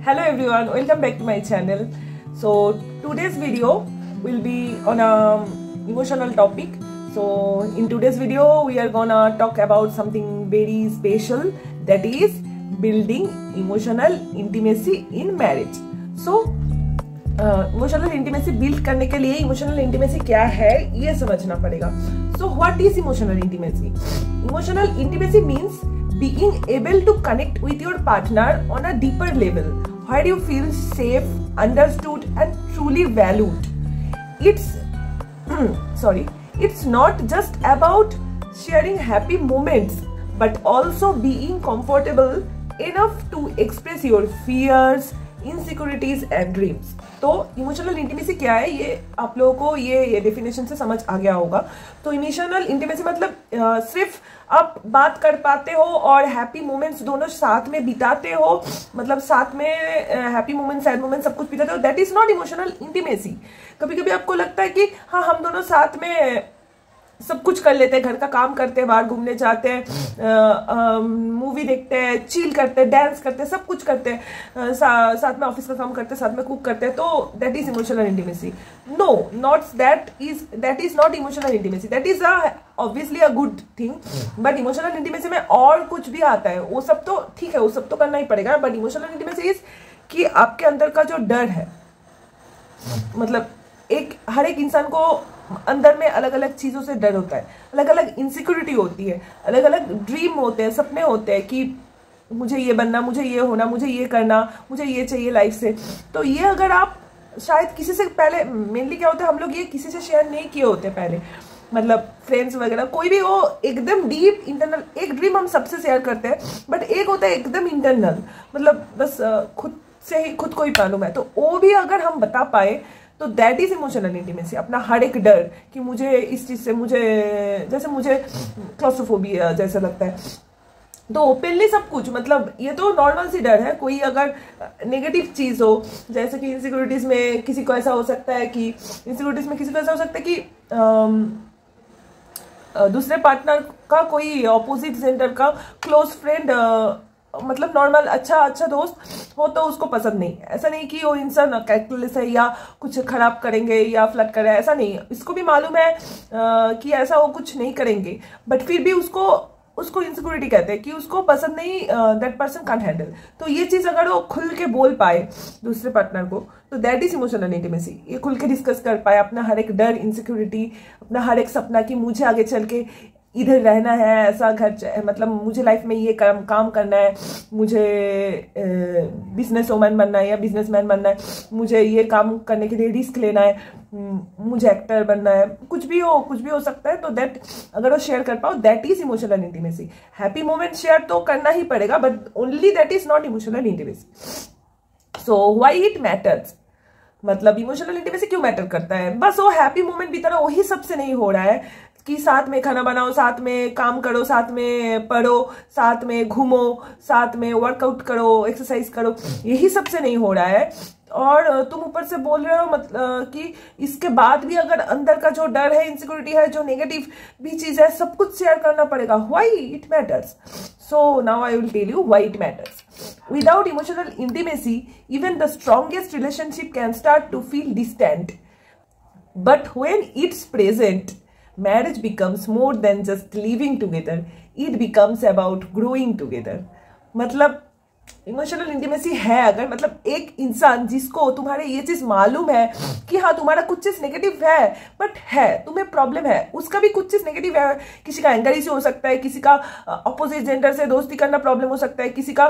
Hello everyone, welcome back to my channel. So today's video will be on a emotional topic. So in today's video we are gonna talk about something very special, that is building emotional intimacy in marriage. So emotional intimacy build करने के लिए emotional intimacy क्या है ये समझना पड़ेगा. So what is emotional intimacy? Emotional intimacy means being able to connect with your partner on a deeper level where you feel safe, understood and truly valued. It's not just about sharing happy moments but also being comfortable enough to express your fears, insecurities and dreams. तो emotional intimacy क्या है ये आप लोगों को ये definition से समझ आ गया होगा. तो इमोशनल इंटीमेसी मतलब सिर्फ आप बात कर पाते हो और हैप्पी मोमेंट्स दोनों साथ में बिताते हो, मतलब साथ में हैप्पी मोमेंट सैड मोमेंट सब कुछ बिताते हो. That is not emotional intimacy. कभी कभी आपको लगता है कि हाँ हम दोनों साथ में सब कुछ कर लेते हैं, घर का काम करते हैं, बाहर घूमने जाते हैं, मूवी देखते हैं, चिल करते हैं, डांस करते हैं, सब कुछ करते हैं, साथ में ऑफिस का काम करते हैं, साथ में कुक करते हैं. तो that is emotional intimacy. No, not that is not emotional intimacy. That is obviously a good thing. But emotional intimacy में और कुछ भी आता है. वो सब तो ठीक है, वो सब तो करना ही पड़ेगा. बट इमोशनल इंटीमेसी इज कि आपके अंदर का जो डर है, मतलब हर एक इंसान को अंदर में अलग अलग चीजों से डर होता है, अलग अलग इनसिक्योरिटी होती है, अलग अलग ड्रीम होते हैं, सपने होते हैं कि मुझे ये बनना, मुझे ये होना, मुझे ये करना, मुझे ये चाहिए लाइफ से. तो ये अगर आप शायद किसी से पहले, मेनली क्या होता है हम लोग ये किसी से शेयर नहीं किए होते पहले, मतलब फ्रेंड्स वगैरह कोई भी हो, एकदम डीप इंटरनल एक ड्रीम हम सबसे शेयर करते हैं. बट एक होता है एकदम इंटरनल, मतलब बस खुद से ही खुद को ही मालूम है. तो वो भी अगर हम बता पाए तो दैट इज इमोशनल इंटीमेसी. अपना हर एक डर कि मुझे इस चीज से जैसे मुझे क्लॉस्ट्रोफोबिया जैसा लगता है, तो ओपनली सब कुछ, मतलब ये तो नॉर्मल सी डर है. कोई अगर नेगेटिव चीज हो, जैसे कि इनसिक्योरिटीज में किसी को ऐसा हो सकता है कि दूसरे पार्टनर का कोई ऑपोजिट जेंडर का क्लोज फ्रेंड, मतलब नॉर्मल अच्छा दोस्त हो तो उसको पसंद नहीं. ऐसा नहीं कि वो इंसान कैरेक्टरलेस है या कुछ खराब करेंगे या फ्लर्ट कर रहे हैं, ऐसा नहीं. इसको भी मालूम है कि ऐसा वो कुछ नहीं करेंगे, बट फिर भी उसको इनसिक्योरिटी कहते हैं कि उसको पसंद नहीं, दैट पर्सन कांट हैंडल. तो ये चीज अगर वो खुल के बोल पाए दूसरे पार्टनर को तो दैट इज इमोशनल इंटीमेसी. ये खुल के डिस्कस कर पाए अपना हर एक डर, इनसिक्योरिटी, अपना हर एक सपना कि मुझे आगे चल के इधर रहना है, ऐसा घर, मतलब मुझे लाइफ में ये काम करना है, मुझे बिजनेस वुमन बनना है या बिजनेसमैन बनना है, मुझे ये काम करने के लिए रिस्क लेना है, मुझे एक्टर बनना है, कुछ भी हो सकता है. तो दैट अगर वो शेयर कर पाओ that is emotional intimacy. Happy moment share तो करना ही पड़ेगा, but only that is not emotional intimacy. So why it matters, मतलब इमोशनल इंटीमेसी क्यों मैटर करता है? बस वो हैप्पी मोमेंट बीतना, वही सबसे नहीं हो रहा है कि साथ में खाना बनाओ, साथ में काम करो, साथ में पढ़ो, साथ में घूमो, साथ में वर्कआउट करो, एक्सरसाइज करो, यही सबसे नहीं हो रहा है. और तुम ऊपर से बोल रहे हो मतलब कि इसके बाद भी अगर अंदर का जो डर है, इनसिक्योरिटी है, जो नेगेटिव भी चीज है, सब कुछ शेयर करना पड़ेगा. Why it matters? So now I will tell you why it matters. Without emotional intimacy, even the strongest relationship can start to feel distant. But when it's present, marriage becomes more than just living together. It becomes about growing together. मतलब emotional intimacy है अगर, मतलब एक इंसान जिसको तुम्हारे ये चीज मालूम है कि हाँ तुम्हारा कुछ चीज नेगेटिव है, बट है तुम्हें प्रॉब्लम है, उसका भी कुछ चीज नेगेटिव है. किसी का एंगर इश्यू हो सकता है, किसी का अपोजिट जेंडर से दोस्ती करना प्रॉब्लम हो सकता है, किसी का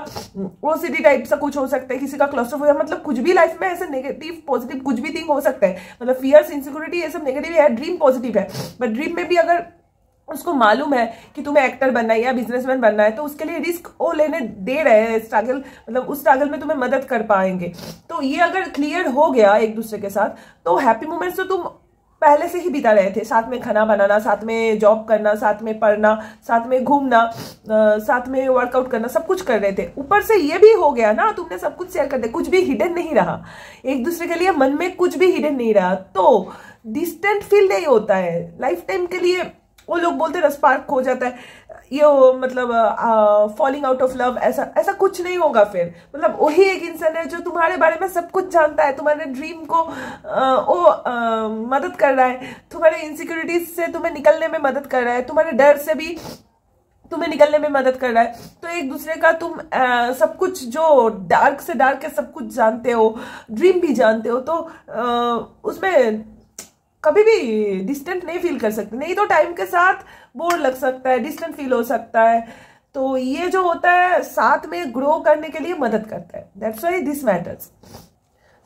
ओसीडी टाइप सा कुछ हो सकता है, किसी का क्लॉस्ट्रोफोबिया, मतलब कुछ भी लाइफ में ऐसे नेगेटिव पॉजिटिव कुछ भी थिंग हो सकता है. मतलब फियर्स, इनसिक्योरिटी ये सब नेगेटिव है, ड्रीम पॉजिटिव है. बट ड्रीम में भी अगर उसको मालूम है कि तुम्हें एक्टर बनना है या बिजनेसमैन बनना है, तो उसके लिए रिस्क वो लेने दे रहे हैं, स्ट्रगल, मतलब उस स्ट्रगल में तुम्हें मदद कर पाएंगे. तो ये अगर क्लियर हो गया एक दूसरे के साथ, तो हैप्पी मोमेंट्स तो तुम पहले से ही बिता रहे थे. साथ में खाना बनाना, साथ में जॉब करना, साथ में पढ़ना, साथ में घूमना, साथ में वर्कआउट करना, सब कुछ कर रहे थे. ऊपर से ये भी हो गया ना, तुमने सब कुछ शेयर कर दिया, कुछ भी हिडन नहीं रहा, एक दूसरे के लिए मन में कुछ भी हिडन नहीं रहा. तो डिस्टेंट फील नहीं होता है, लाइफ टाइम के लिए वो लोग बोलते हैं स्पार्क खो जाता है, ये मतलब फॉलिंग आउट ऑफ लव, ऐसा ऐसा कुछ नहीं होगा फिर। मतलब वही एक इंसान है जो तुम्हारे बारे में सब कुछ जानता है, तुम्हारे ड्रीम को मदद कर रहा है, तुम्हारे इनसिक्योरिटीज से तुम्हें निकलने में मदद कर रहा है, तुम्हारे डर से भी तुम्हें निकलने में मदद कर रहा है। तो एक दूसरे का तुम सब कुछ जो डार्क से डार्क है सब कुछ जानते हो, ड्रीम भी जानते हो, तो उसमें कभी भी डिस्टेंट नहीं फील कर सकते। नहीं तो टाइम के साथ बोर लग सकता है, डिस्टेंट फील हो सकता है। तो ये जो होता है साथ में ग्रो करने के लिए मदद करता है। That's why this matters.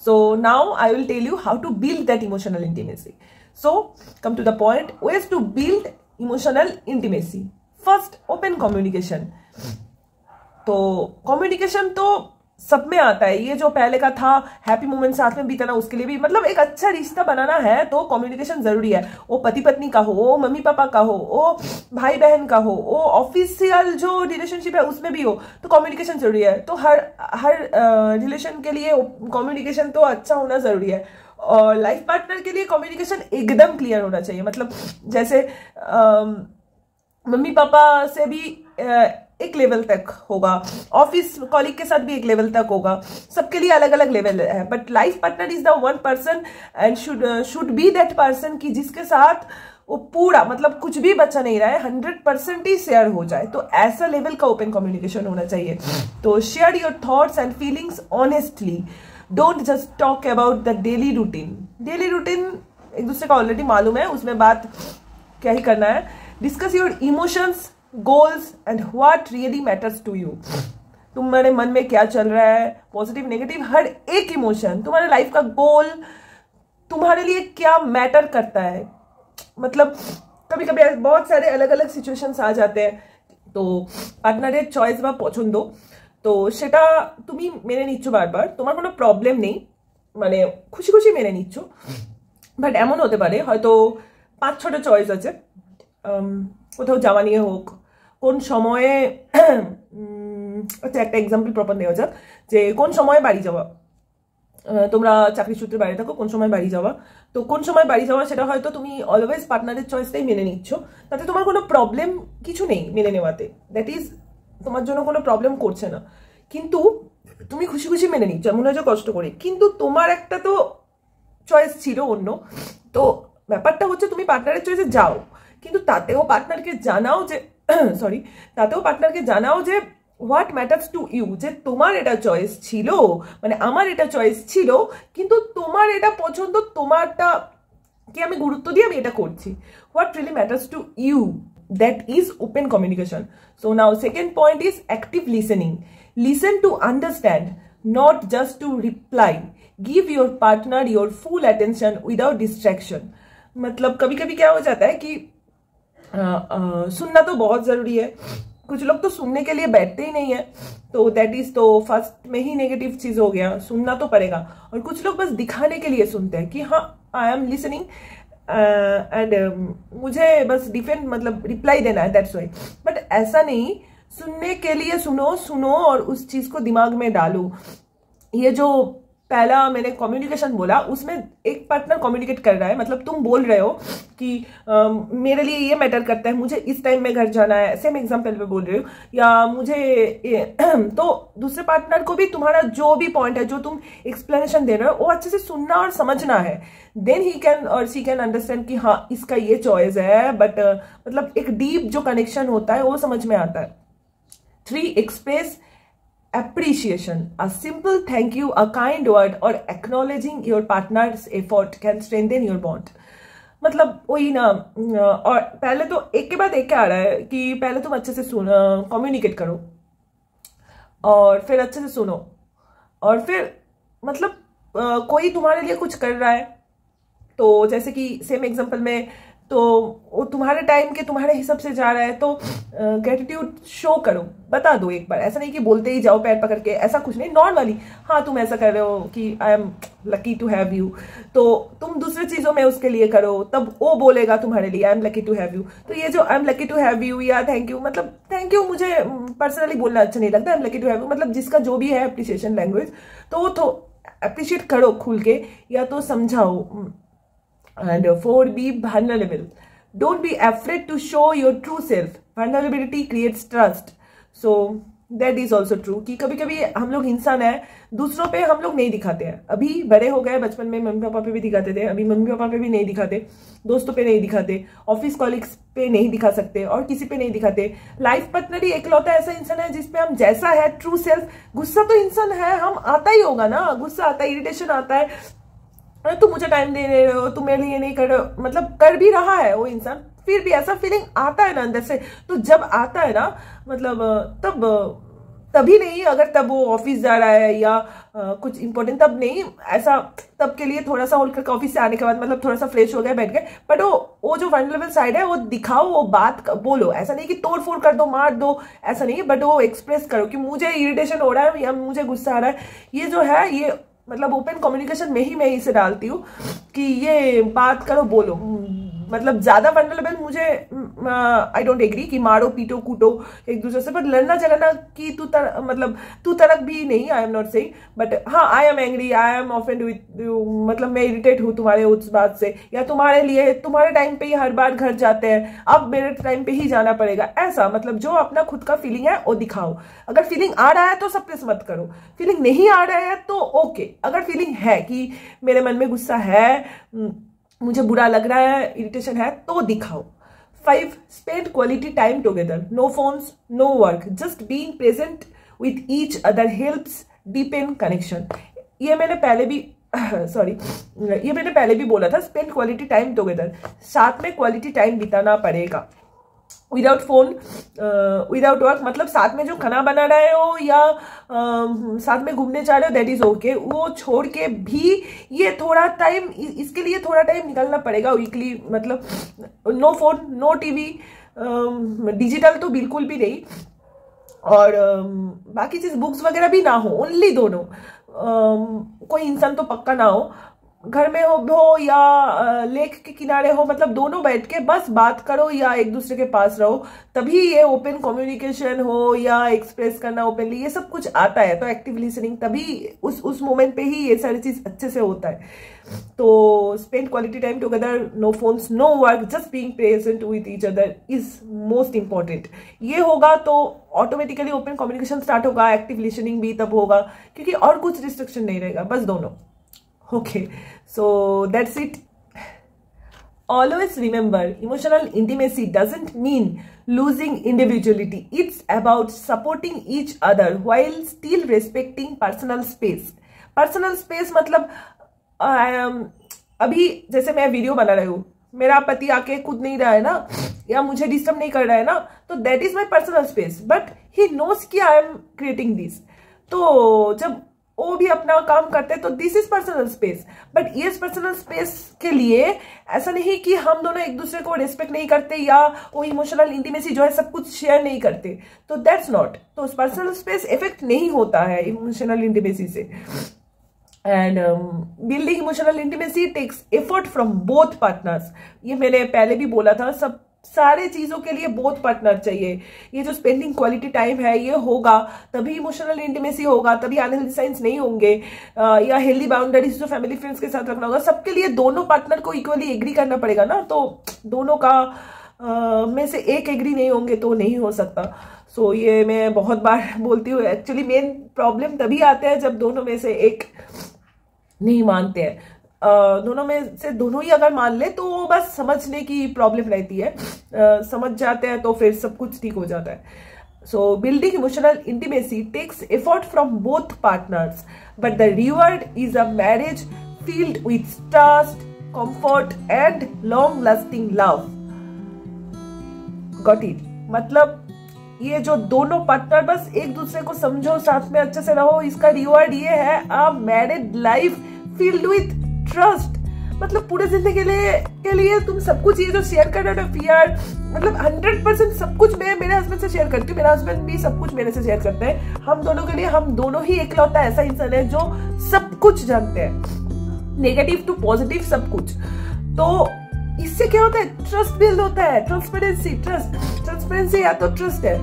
So now I will tell you how to build that emotional intimacy. So come to the point, ways to build emotional intimacy. First, open communication. तो communication तो सब में आता है। ये जो पहले का था हैप्पी मोमेंट साथ में बिताना, उसके लिए भी मतलब एक अच्छा रिश्ता बनाना है तो कम्युनिकेशन जरूरी है। वो पति पत्नी का हो, वो मम्मी पापा का हो, वो भाई बहन का हो, वो ऑफिशियल जो रिलेशनशिप है उसमें भी हो, तो कम्युनिकेशन जरूरी है। तो हर रिलेशन के लिए कम्युनिकेशन तो अच्छा होना जरूरी है। और लाइफ पार्टनर के लिए कम्युनिकेशन एकदम क्लियर होना चाहिए। मतलब जैसे मम्मी पापा से भी एक लेवल तक होगा, ऑफिस कॉलीग के साथ भी एक लेवल तक होगा, सबके लिए अलग अलग लेवल है। But life partner is the one person and should be that person कि जिसके साथ वो पूरा मतलब कुछ भी बचा नहीं रहा है, 100% ही शेयर हो जाए। तो ऐसा लेवल का ओपन कम्युनिकेशन होना चाहिए। तो share your thoughts and feelings honestly, don't just talk about the daily routine. Daily routine एक दूसरे का ऑलरेडी मालूम है, उसमें बात क्या ही करना है। Discuss your emotions, goals and what really matters to you. तुम्हारे मन में क्या चल रहा है, पॉजिटिव नेगेटिव, हर एक इमोशन, तुम्हारे लाइफ का गोल तुम्हारे लिए क्या मैटर करता है। मतलब कभी कभी बहुत सारे अलग अलग सिचुएशंस आ जाते हैं, तो পার্টনারের চয়েস বা পছন্দ তো সেটা তুমি মেনে নিচ্ছ বারবার, তোমার কোনো প্রবলেম নেই, মানে খুশি খুশি মেনে নিচ্ছ। বাট এমন হতে পারে হয়তো 5-6টা চয়েস আছে, কোথাও যাওয়া নিয়ে হোক, কোন সময়ে আচ্ছা একটা এক্সাম্পল প্রপার নেওয়া যাক, যে কোন সময়ে বাড়ি যাওয়া, তোমরা চাকরি সূত্রে বাইরে থাকো, কোন সময় বাড়ি যাওয়া, তো কোন সময় বাড়ি যাওয়া সেটা হয়তো তুমি অলওয়েজ পার্টনারের চয়েসটাই মেনে নিচ্ছ, তাতে তোমার কোনো প্রবলেম কিছু নেই মেনে নেওয়াতে, দ্যাট ইজ তোমার জন্য কোনো প্রবলেম করছে না। কিন্তু তুমি খুশি খুশি মেনে নিচ্ছ, মনে হচ্ছে কষ্ট করে, কিন্তু তোমার একটা তো চয়েস ছিল অন্য। তো ব্যাপারটা হচ্ছে তুমি পার্টনারের চয়েসে যাও, কিন্তু তাতেও পার্টনারকে জানাও যে তাতেও পার্টনারকে জানাও যে হোয়াট ম্যাটার্স টু ইউ, যে তোমার এটা চয়েস ছিল, মানে আমার এটা চয়েস ছিল, কিন্তু তোমার এটা পছন্দ, তোমারটা কি আমি গুরুত্ব দিয়ে আমি এটা করছি। What really matters to you, that is open communication. So now second point is active listening. Listen to understand, not just to reply. Give your partner your full attention without distraction. मतलब कभी कभी क्या हो जाता है कि सुनना तो बहुत जरूरी है, कुछ लोग तो सुनने के लिए बैठते ही नहीं है, तो दैट इज तो फर्स्ट में ही नेगेटिव चीज हो गया, सुनना तो पड़ेगा। और कुछ लोग बस दिखाने के लिए सुनते हैं कि हाँ आई एम लिसनिंग एंड मुझे बस डिफेंड मतलब रिप्लाई देना है, दैट्स वाई। बट ऐसा नहीं, सुनने के लिए सुनो और उस चीज को दिमाग में डालो। ये जो पहला मैंने कम्युनिकेशन बोला, उसमें एक पार्टनर कम्युनिकेट कर रहा है, मतलब तुम बोल रहे हो कि मेरे लिए ये मैटर करता है, मुझे इस टाइम में घर जाना है, सेम एग्जांपल पे बोल रहे हो, या मुझे तो दूसरे पार्टनर को भी तुम्हारा जो भी पॉइंट है, जो तुम एक्सप्लेनेशन दे रहे हो, वो अच्छे से सुनना और समझना है। देन ही कैन और शी कैन अंडरस्टैंड कि हाँ इसका ये चॉइस है, बट मतलब एक डीप जो कनेक्शन होता है वो समझ में आता है। 3, express appreciation. A simple thank you, a kind word or acknowledging your partner's effort can strengthen your bond. मतलब वही ना, और पहले तो एक के बाद एक क्या आ रहा है कि पहले तुम अच्छे से कम्युनिकेट करो और फिर अच्छे से सुनो, और फिर मतलब कोई तुम्हारे लिए कुछ कर रहा है, तो जैसे कि सेम एग्जांपल में तो वो तुम्हारे टाइम के तुम्हारे हिसाब से जा रहा है, तो ग्रेटिट्यूड शो करो, बता दो एक बार। ऐसा नहीं कि बोलते ही जाओ पैर पकड़ के, ऐसा कुछ नहीं, नॉर्मली हाँ तुम ऐसा कर रहे हो कि I am lucky to have you, तो तुम दूसरी चीजों में उसके लिए करो, तब वो बोलेगा तुम्हारे लिए I am lucky to have you. तो ये जो I am lucky to have you या थैंक यू, मतलब थैंक यू मुझे पर्सनली बोलना अच्छा नहीं लगता, I am lucky to have you मतलब जिसका जो भी है अप्रिसिएशन लैंग्वेज, तो वो तो अप्रिशिएट करो खुल के, या तो समझाओ। And 4, be vulnerable. Don't be afraid to show your true self, vulnerability creates trust. So that is also true कि कभी कभी हम लोग इंसान है, दूसरों पे हम लोग नहीं दिखाते हैं। अभी बड़े हो गए, बचपन में मम्मी पापा पे भी दिखाते थे, अभी मम्मी पापा पे भी नहीं दिखाते, दोस्तों पे नहीं दिखाते, ऑफिस कॉलिग्स पे नहीं दिखा सकते और किसी पे नहीं दिखाते। लाइफ पार्टनर ही एकलौता ऐसा इंसान है जिसपे हम जैसा है ट्रू सेल्फ, गुस्सा तो इंसान है, हम आता ही होगा ना, गुस्सा आता है, इरिटेशन आता है, अरे तुम मुझे टाइम दे रहे हो, तुम मेरे लिए नहीं कर रहे हो, मतलब कर भी रहा है वो इंसान, फिर भी ऐसा फीलिंग आता है ना अंदर से। तो जब आता है ना, मतलब तभी नहीं, अगर तब वो ऑफिस जा रहा है या कुछ इंपॉर्टेंट, तब नहीं, ऐसा तब के लिए थोड़ा सा होल्ड करके ऑफिस से आने के बाद मतलब थोड़ा सा फ्रेश हो गया, बैठ गए, बट वो जो वल्नरेबल साइड है वो दिखाओ, वो बात बोलो। ऐसा नहीं कि तोड़ फोड़ कर दो, मार दो, ऐसा नहीं, बट वो एक्सप्रेस करो कि मुझे इरिटेशन हो रहा है या मुझे गुस्सा आ रहा है। ये जो है, ये मतलब ओपन कम्युनिकेशन में ही मैं इसे डालती हूँ कि ये बात करो, बोलो। मतलब ज्यादा वल्नरेबल मुझे आई डोंट एग्री कि मारो पीटो कूटो एक दूसरे से, बट लड़ना झगड़ना की मतलब तू तरक भी नहीं, I am not saying, but हाँ I am angry, I am offend with you, मतलब मैं इरिटेट हूँ तुम्हारे उस बात से, या तुम्हारे लिए तुम्हारे टाइम पे ही हर बार घर जाते हैं, अब मेरे टाइम पे ही जाना पड़ेगा, ऐसा मतलब जो अपना खुद का फीलिंग है वो दिखाओ। अगर फीलिंग आ रहा है तो सप्रेस मत करो, फीलिंग नहीं आ रहा है तो ओके। अगर फीलिंग है कि मेरे मन में गुस्सा है, मुझे बुरा लग रहा है, इरिटेशन है, तो दिखाओ। 5. Spend quality time together, no phones, no work, just being present with each other helps deepen connection. ये मैंने पहले भी ये मैंने पहले भी बोला था, स्पेंड क्वालिटी टाइम टुगेदर, साथ में क्वालिटी टाइम बिताना पड़ेगा, विदाउट फोन, विदाउट वर्क, मतलब साथ में जो खाना बना रहे हो या साथ में घूमने जा रहे हो, दैट इज ओके, वो छोड़ के भी ये थोड़ा टाइम, इसके लिए थोड़ा टाइम निकालना पड़ेगा वीकली। मतलब no phone, no TV, digital तो बिल्कुल भी नहीं, और बाकी चीज बुक्स वगैरह भी ना हो, ओनली दोनों। कोई इंसान तो पक्का ना हो, घर में हो या लेक के किनारे हो, मतलब दोनों बैठ के बस बात करो या एक दूसरे के पास रहो, तभी ये ओपन कम्युनिकेशन हो या एक्सप्रेस करना ओपनली, ये सब कुछ आता है। तो एक्टिव लिसनिंग, तभी उस मोमेंट पे ही ये सारी चीज अच्छे से होता है। तो spend quality time together, no phones, no work, just being present with each other is most important. ये होगा तो ऑटोमेटिकली ओपन कम्युनिकेशन स्टार्ट होगा, एक्टिव लिसनिंग भी तब होगा, क्योंकि और कुछ रिस्ट्रिक्शन नहीं रहेगा, बस दोनों। Okay, so that's it. Always remember, emotional intimacy doesn't mean losing individuality. It's about supporting each other while still respecting personal space. Personal space मतलब अभी जैसे मैं वीडियो बना रही हूँ, मेरा पति आके कूद नहीं रहा है ना, या मुझे डिस्टर्ब नहीं कर रहा है ना, तो that is my personal space, but he knows कि आई एम क्रिएटिंग दिस। तो जब वो भी अपना काम करते हैं तो this is personal space. But ये पर्सनल स्पेस के लिए ऐसा नहीं कि हम दोनों एक दूसरे को रिस्पेक्ट नहीं करते या वो इमोशनल इंटीमेसी जो है सब कुछ शेयर नहीं करते, तो दैट्स नॉट। तो पर्सनल स्पेस इफेक्ट नहीं होता है इमोशनल इंटीमेसी से। And building emotional intimacy takes effort from both partners. ये मैंने पहले भी बोला था, सब सारे चीजों के लिए बोथ पार्टनर चाहिए। ये जो स्पेंडिंग क्वालिटी टाइम है ये होगा तभी इमोशनल इंटीमेसी होगा, तभी अनहेल्दी साइंस नहीं होंगे, या हेल्दी बाउंड्रीज जो फैमिली फ्रेंड्स के साथ रखना होगा। सबके लिए दोनों पार्टनर को इक्वली एग्री करना पड़ेगा ना, तो दोनों का में से एक एग्री नहीं होंगे तो नहीं हो सकता। सो ये मैं बहुत बार बोलती हूँ। एक्चुअली मेन प्रॉब्लम तभी आते हैं जब दोनों में से एक नहीं मानते हैं। दोनों में से दोनों ही अगर मान ले तो बस समझने की प्रॉब्लम रहती है, समझ जाते हैं तो फिर सब कुछ ठीक हो जाता है। So building emotional intimacy takes effort from both partners, but the reward is a marriage filled with trust, comfort and long lasting love. Got it? मतलब ये जो दोनों पार्टनर बस एक दूसरे को समझो, साथ में अच्छे से रहो, इसका रिवॉर्ड ये है a married life field with trust. मतलब पूरे जिंदगी के लिए तुम सब कुछ ये जो शेयर कर रहे हो फियर, मतलब 100% सब कुछ मैं मेरे हस्बैंड से शेयर करती हूँ, मेरा हस्बैंड भी सब कुछ मेरे से शेयर करते हैं। हम दोनों के लिए हम दोनों ही एकलौता ऐसा इंसान है जो सब कुछ जानते हैं, नेगेटिव टू पॉजिटिव सब कुछ। तो इससे क्या होता है? ट्रस्ट बिल्ड होता है, ट्रांसपेरेंसी, ट्रांसपेरेंसी या तो ट्रस्ट है।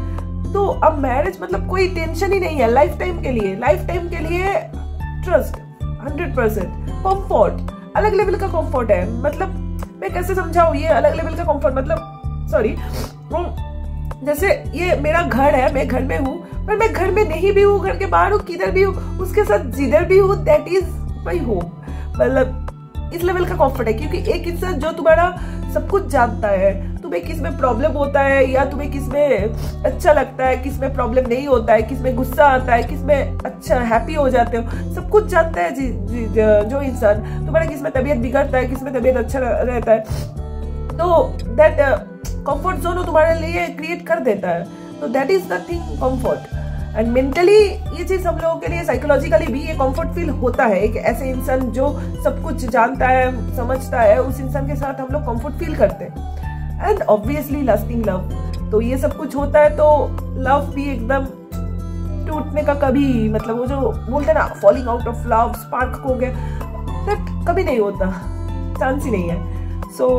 तो अब मैरिज मतलब कोई टेंशन ही नहीं है लाइफ टाइम के लिए ट्रस्ट 100%। कंफर्ट अलग लेवल का कंफर्ट है, मतलब मैं कैसे समझाऊं, ये अलग लेवल का कंफर्ट, मतलब सॉरी, जैसे ये मेरा घर है, मैं घर में हूँ, पर मैं घर में नहीं भी हूँ, घर के बाहर हूँ, किधर भी हूँ, उसके साथ जिधर भी हूँ, दैट इज माई होम। मतलब इस लेवल का कंफर्ट है, क्योंकि एक इंसान जो तुम्हारा सब कुछ जानता है, तुम्हें किस में प्रॉब्लम होता है या तुम्हें किस में अच्छा लगता है, किस में प्रॉब्लम नहीं होता है, किस में गुस्सा आता है, किस में अच्छा हैप्पी हो जाते हो, सब कुछ जानता है जो इंसान। तुम्हारा किस में तबीयत बिगड़ता है, किस में तबीयत अच्छा रहता है, तो दैट कंफर्ट जोन तुम्हारे लिए क्रिएट कर देता है। तो that is the thing comfort. And mentally ये चीज हम लोगों के लिए, साइकोलॉजिकली भी ये कंफर्ट फील होता है। एक ऐसे इंसान जो सब कुछ जानता है, समझता है, उस इंसान के साथ हम लोग कंफर्ट फील करते हैं। एंड ऑब्वियसली लास्टिंग लव, तो ये सब कुछ होता है तो लव भी एकदम टूटने का कभी, मतलब वो जो बोलते हैं ना falling out of love, spark हो गया, दैट कभी नहीं होता, चांस ही नहीं है। So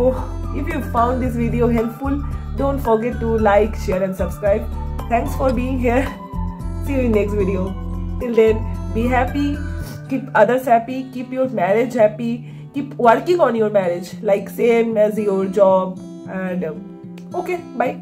if you found this video helpful, don't forget to like, share and subscribe. Thanks for being here. See you in next video. Till then, be happy, keep others happy, keep your marriage happy, keep working on your marriage like same as your job, and okay, bye.